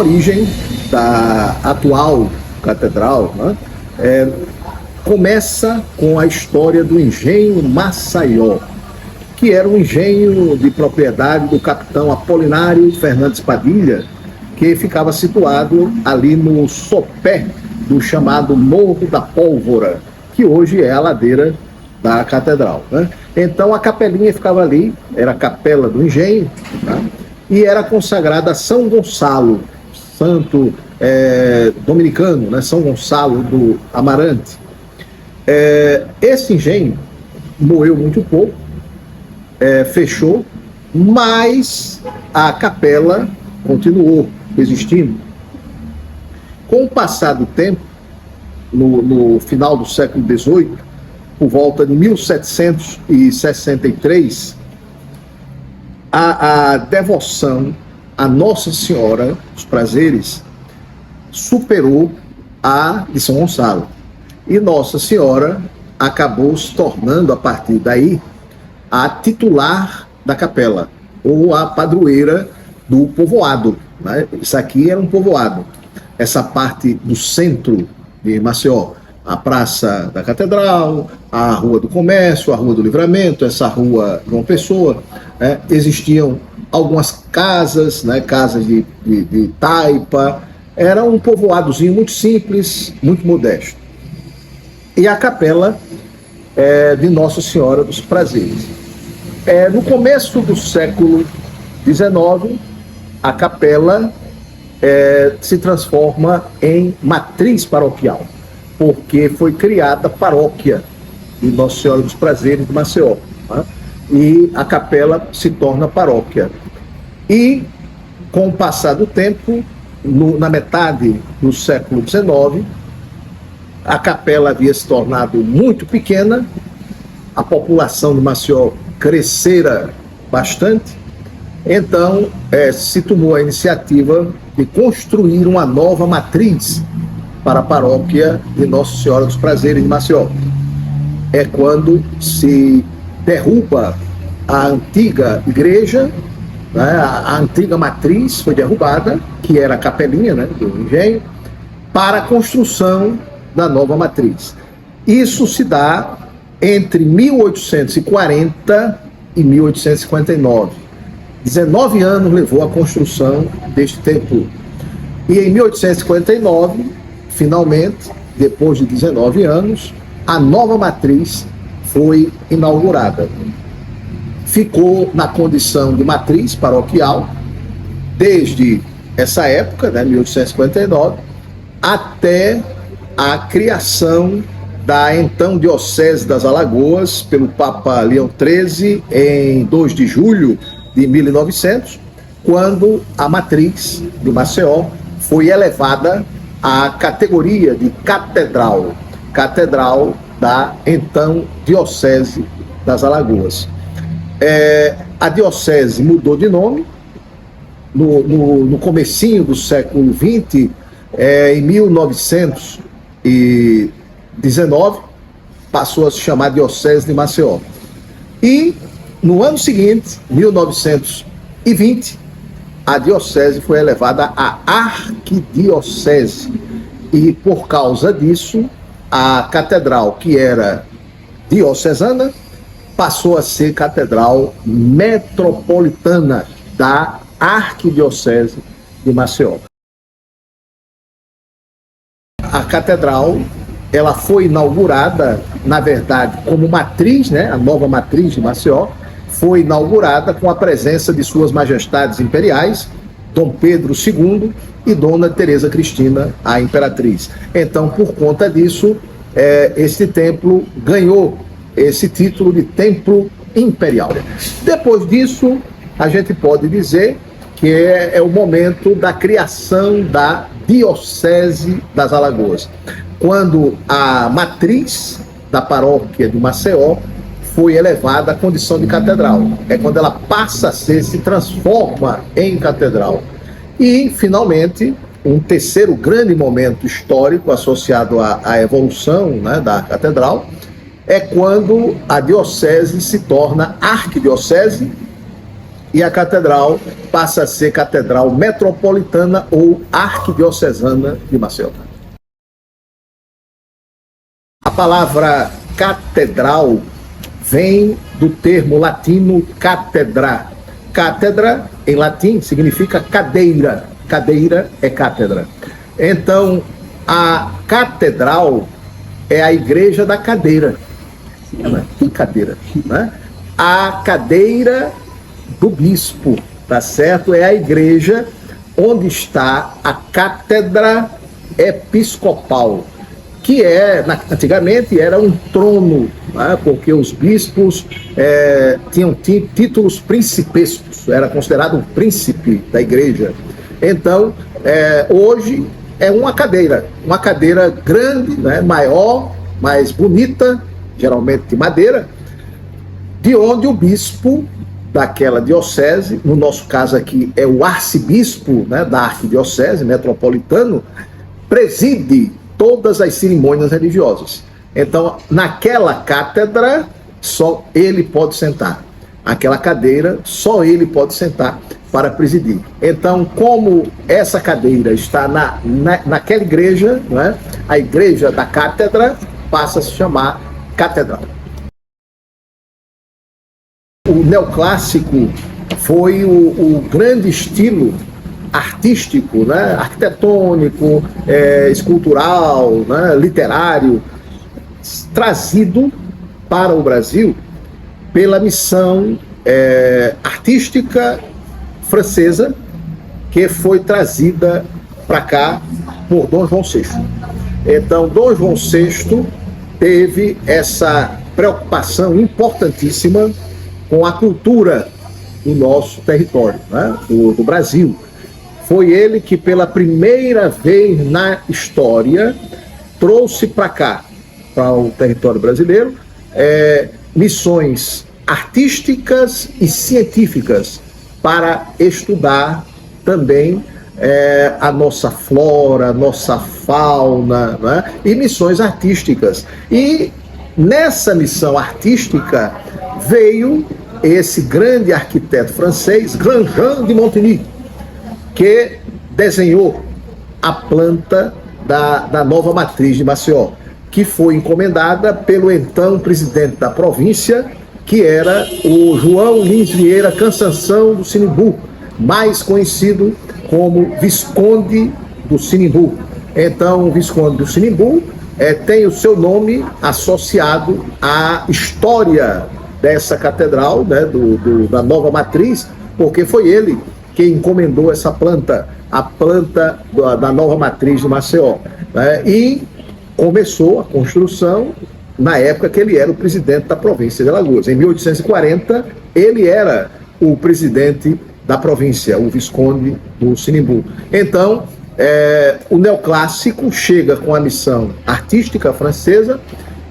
origem da atual catedral, né, começa com a história do engenho Maceió, que era um engenho de propriedade do capitão Apolinário Fernandes Padilha, que ficava situado ali no sopé do chamado Morro da Pólvora, que hoje é a ladeira da catedral, né? Então a capelinha ficava ali, era a capela do engenho, tá? E era consagrada a São Gonçalo, santo dominicano, né? São Gonçalo do Amarante. Esse engenho morreu muito pouco, fechou, mas a capela continuou existindo. Com o passar do tempo, no final do século XVIII, por volta de 1763, a devoção a Nossa Senhora dos Prazeres superou a de São Gonçalo. E Nossa Senhora acabou se tornando, a partir daí, a titular da capela, ou a padroeira do povoado, né? Isso aqui era um povoado. Essa parte do centro de Maceió, a Praça da Catedral, a Rua do Comércio, a Rua do Livramento, essa Rua João Pessoa, existiam algumas casas, né? Casas de taipa. Era um povoadozinho muito simples, muito modesto. E a capela de Nossa Senhora dos Prazeres. No começo do século XIX, a capela se transforma em matriz paroquial, porque foi criada a paróquia de Nossa Senhora dos Prazeres de Maceió, né? E a capela se torna paróquia. E, com o passar do tempo, na metade do século XIX, a capela havia se tornado muito pequena, a população de Maceió crescera bastante, então se tomou a iniciativa de construir uma nova matriz para a paróquia de Nossa Senhora dos Prazeres de Maceió. É quando se derruba a antiga igreja, né, a antiga matriz foi derrubada, que era a capelinha, né, do engenho, para a construção da nova matriz. Isso se dá entre 1840 e 1859. 19 anos levou a construção deste templo. E em 1859, finalmente, depois de 19 anos, a nova matriz foi inaugurada. Ficou na condição de matriz paroquial desde essa época, né, 1859, até a criação da então Diocese das Alagoas pelo Papa Leão XIII em 2 de julho de 1900, quando a matriz de Maceió foi elevada à categoria de catedral da então Diocese das Alagoas. A diocese mudou de nome no comecinho do século XX, em 1919, passou a se chamar Diocese de Maceió. E no ano seguinte, 1920, a diocese foi elevada à arquidiocese. E por causa disso, a catedral, que era diocesana, passou a ser catedral metropolitana da arquidiocese de Maceió. A catedral, ela foi inaugurada, na verdade, como matriz, né? A nova matriz de Maceió foi inaugurada com a presença de suas majestades imperiais, Dom Pedro II e Dona Teresa Cristina, a imperatriz. Então, por conta disso, este templo ganhou esse título de templo imperial. Depois disso, a gente pode dizer que é o momento da criação da Diocese das Alagoas, quando a matriz da paróquia de Maceió foi elevada à condição de catedral. É quando ela passa a ser, se transforma em catedral. E, finalmente, um terceiro grande momento histórico associado à evolução, né, da catedral é quando a diocese se torna arquidiocese e a catedral passa a ser Catedral Metropolitana ou Arquidiocesana de Maceió. A palavra catedral vem do termo latino cátedra. Cátedra, em latim, significa cadeira. Cadeira é cátedra. Então, a catedral é a igreja da cadeira. Que cadeira, né? A cadeira do bispo, tá certo? É a igreja onde está a cátedra episcopal, que antigamente era um trono, né? Porque os bispos tinham títulos principescos, era considerado um príncipe da igreja. Então, hoje é uma cadeira grande, né? Maior, mais bonita, geralmente de madeira, de onde o bispo daquela diocese, no nosso caso aqui é o arcebispo, né, da arquidiocese metropolitano, preside todas as cerimônias religiosas. Então, naquela cátedra, só ele pode sentar. Aquela cadeira, só ele pode sentar para presidir. Então, como essa cadeira está naquela igreja, né, a igreja da cátedra passa a se chamar catedral. O neoclássico foi o grande estilo artístico, né, arquitetônico, escultural, né, literário, trazido para o Brasil pela missão artística francesa, que foi trazida para cá por Dom João VI. Então, Dom João VI teve essa preocupação importantíssima com a cultura do nosso território, né, do Brasil. Foi ele que, pela primeira vez na história, trouxe para cá, para o território brasileiro, missões artísticas e científicas para estudar também a nossa flora, a nossa fauna, né, e missões artísticas. E nessa missão artística veio esse grande arquiteto francês, Grandjean de Montigny, que desenhou a planta da nova matriz de Maceió, que foi encomendada pelo então presidente da província, que era o João Lins Vieira Cansanção do Sinimbu, mais conhecido como Visconde do Sinimbu. Então, o Visconde do Sinimbu tem o seu nome associado à história dessa catedral, né, da nova matriz, porque foi ele que encomendou essa planta, a planta da nova matriz de Maceió, né, e começou a construção na época que ele era o presidente da província de Alagoas. Em 1840, ele era o presidente da província, o Visconde do Sinimbu. Então, o neoclássico chega com a missão artística francesa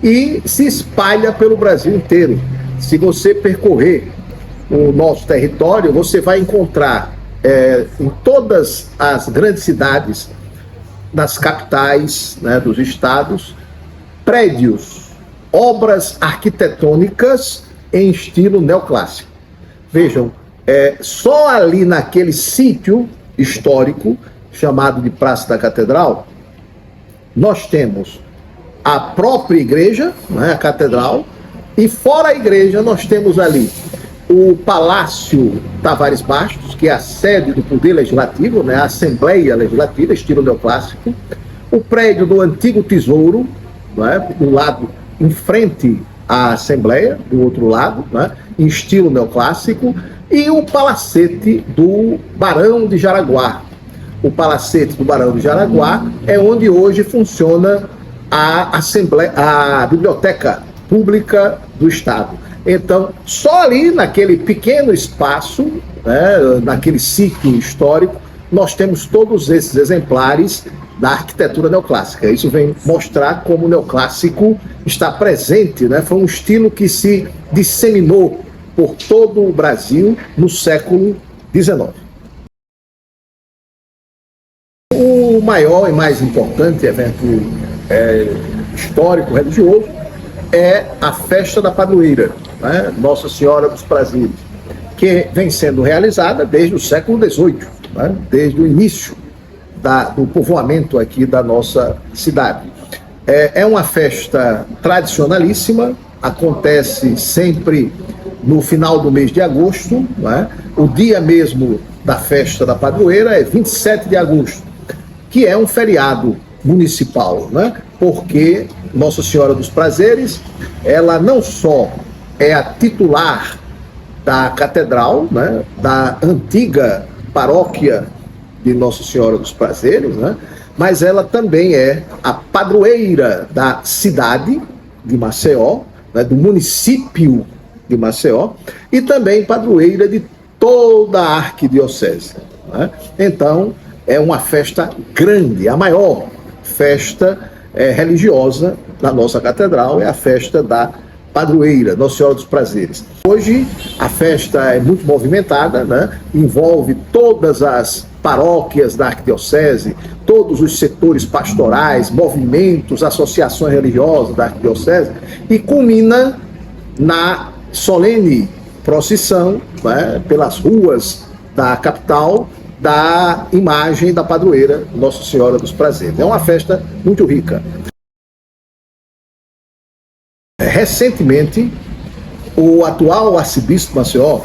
e se espalha pelo Brasil inteiro. Se você percorrer o nosso território, você vai encontrar em todas as grandes cidades, nas capitais, né, dos estados, prédios, obras arquitetônicas em estilo neoclássico. Vejam, só ali naquele sítio histórico, chamado de Praça da Catedral, nós temos a própria igreja, né, a catedral, e fora a igreja nós temos ali o Palácio Tavares Bastos, que é a sede do Poder Legislativo, né, a Assembleia Legislativa, estilo neoclássico, o prédio do Antigo Tesouro, né, do lado, em frente à Assembleia, do outro lado, né, em estilo neoclássico, e o Palacete do Barão de Jaraguá. O Palacete do Barão de Jaraguá é onde hoje funciona a Biblioteca Pública do Estado. Então, só ali naquele pequeno espaço, né, naquele sítio histórico, nós temos todos esses exemplares da arquitetura neoclássica. Isso vem mostrar como o neoclássico está presente, né? Foi um estilo que se disseminou por todo o Brasil no século XIX. O maior e mais importante evento histórico religioso é a festa da padroeira, né? Nossa Senhora dos Prazeres, que vem sendo realizada desde o século XVIII, né? Desde o início do povoamento aqui da nossa cidade. É uma festa tradicionalíssima, acontece sempre no final do mês de agosto, né? O dia mesmo da festa da padroeira é 27 de agosto, que é um feriado municipal, né? Porque Nossa Senhora dos Prazeres, ela não só é a titular da catedral, né? Da antiga paróquia de Nossa Senhora dos Prazeres, né? Mas ela também é a padroeira da cidade de Maceió, né? Do município de Maceió, e também padroeira de toda a arquidiocese, né? Então, é uma festa grande, a maior festa religiosa da nossa catedral é a festa da padroeira, Nossa Senhora dos Prazeres. Hoje a festa é muito movimentada, né? Envolve todas as paróquias da arquidiocese, todos os setores pastorais, movimentos, associações religiosas da arquidiocese, e culmina na solene procissão, né, pelas ruas da capital, da imagem da padroeira Nossa Senhora dos Prazeres. É uma festa muito rica. Recentemente, o atual arcebispo de Maceió,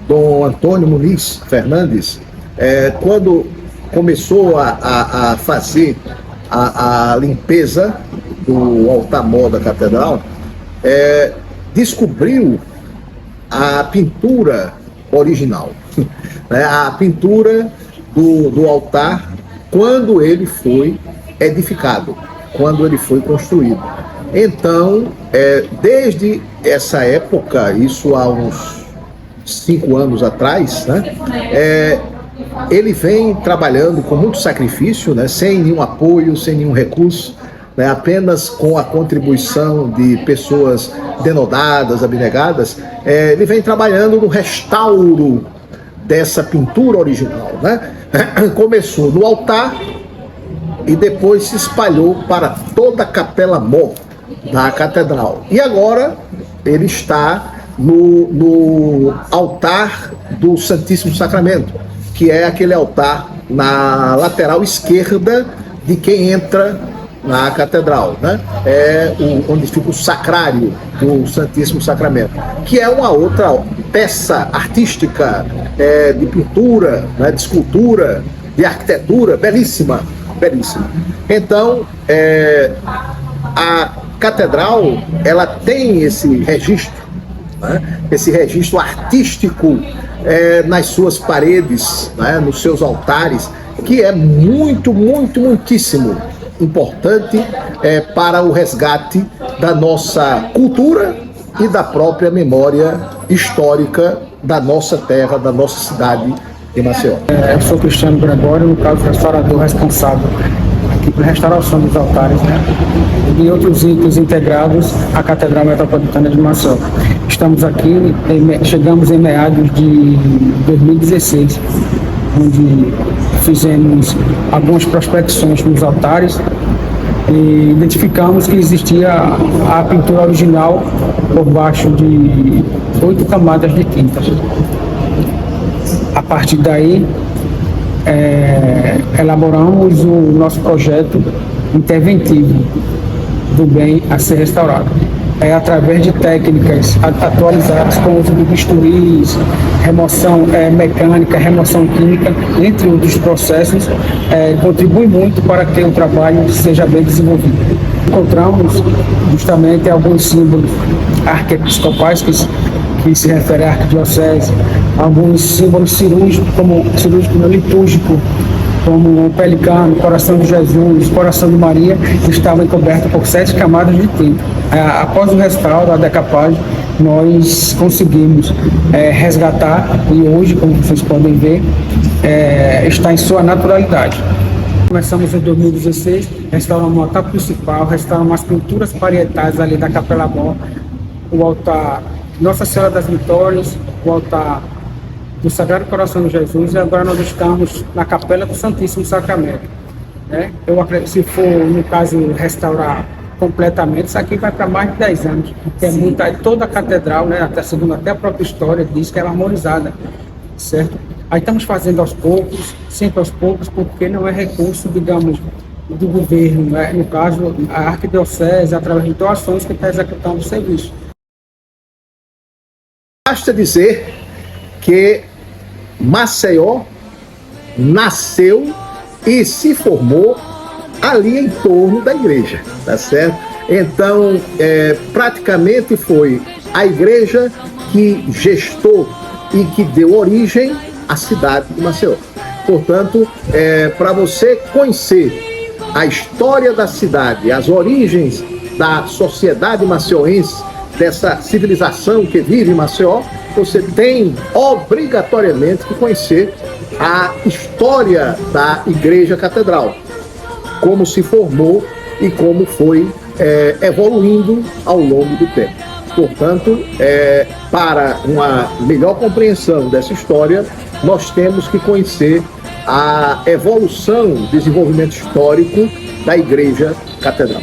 Dom Antônio Muniz Fernandes, quando começou a fazer a limpeza do altar-mor da catedral, descobriu a pintura original, né? A pintura do altar quando ele foi edificado, quando ele foi construído. Então, desde essa época, isso há uns 5 anos atrás, né? Ele vem trabalhando com muito sacrifício, né? Sem nenhum apoio, sem nenhum recurso, né? Apenas com a contribuição de pessoas denodadas, abnegadas. Ele vem trabalhando no restauro dessa pintura original, né? Começou no altar e depois se espalhou para toda a capela-mor da catedral. E agora ele está no altar do Santíssimo Sacramento, que é aquele altar na lateral esquerda de quem entra na catedral, né? Onde fica o sacrário do Santíssimo Sacramento, que é uma outra peça artística, de pintura, né? De escultura, de arquitetura, belíssima, belíssima. Então, a catedral, ela tem esse registro, né? Esse registro artístico nas suas paredes, né? Nos seus altares, que é muitíssimo importante para o resgate da nossa cultura e da própria memória histórica da nossa terra, da nossa cidade de Maceió. Eu sou Cristiano Gregório, no caso, restaurador responsável aqui por restauração dos altares, né? E outros itens integrados à Catedral Metropolitana de Maceió. Estamos aqui, chegamos em meados de 2016, onde fizemos algumas prospecções nos altares e identificamos que existia a pintura original por baixo de 8 camadas de tinta. A partir daí, elaboramos o nosso projeto interventivo do bem a ser restaurado. Através de técnicas atualizadas com o uso de bisturis, remoção mecânica, remoção química, entre outros processos, contribui muito para que o trabalho seja bem desenvolvido. Encontramos justamente alguns símbolos arquiepiscopais que se referem à arquidiocese, alguns símbolos cirúrgicos, como litúrgico, como o pelicano, coração de Jesus, coração de Maria, que estavam cobertos por 7 camadas de tinta. Após o restauro, a decapagem, nós conseguimos resgatar, e hoje, como vocês podem ver, está em sua naturalidade. Começamos em 2016, restauramos o altar principal, restauramos as pinturas parietais ali da Capela-Mor, o altar Nossa Senhora das Vitórias, o altar do Sagrado Coração de Jesus, e agora nós estamos na Capela do Santíssimo Sacramento. Se for, no caso, restaurar completamente. Isso aqui vai para mais de 10 anos. É muito, toda a catedral, né, até segundo até a própria história, diz que ela é armonizada, certo? Aí estamos fazendo aos poucos, sempre aos poucos, porque não é recurso, digamos, do governo, né? No caso, a arquidiocese, através de doações, que está executando o serviço. Basta dizer que Maceió nasceu e se formou ali em torno da igreja, tá certo? Então, praticamente foi a igreja que gestou e que deu origem à cidade de Maceió. Portanto, para você conhecer a história da cidade, as origens da sociedade maceiense, dessa civilização que vive em Maceió, você tem obrigatoriamente que conhecer a história da Igreja Catedral, como se formou e como foi evoluindo ao longo do tempo. Portanto, para uma melhor compreensão dessa história, nós temos que conhecer a evolução, desenvolvimento histórico da Igreja Catedral.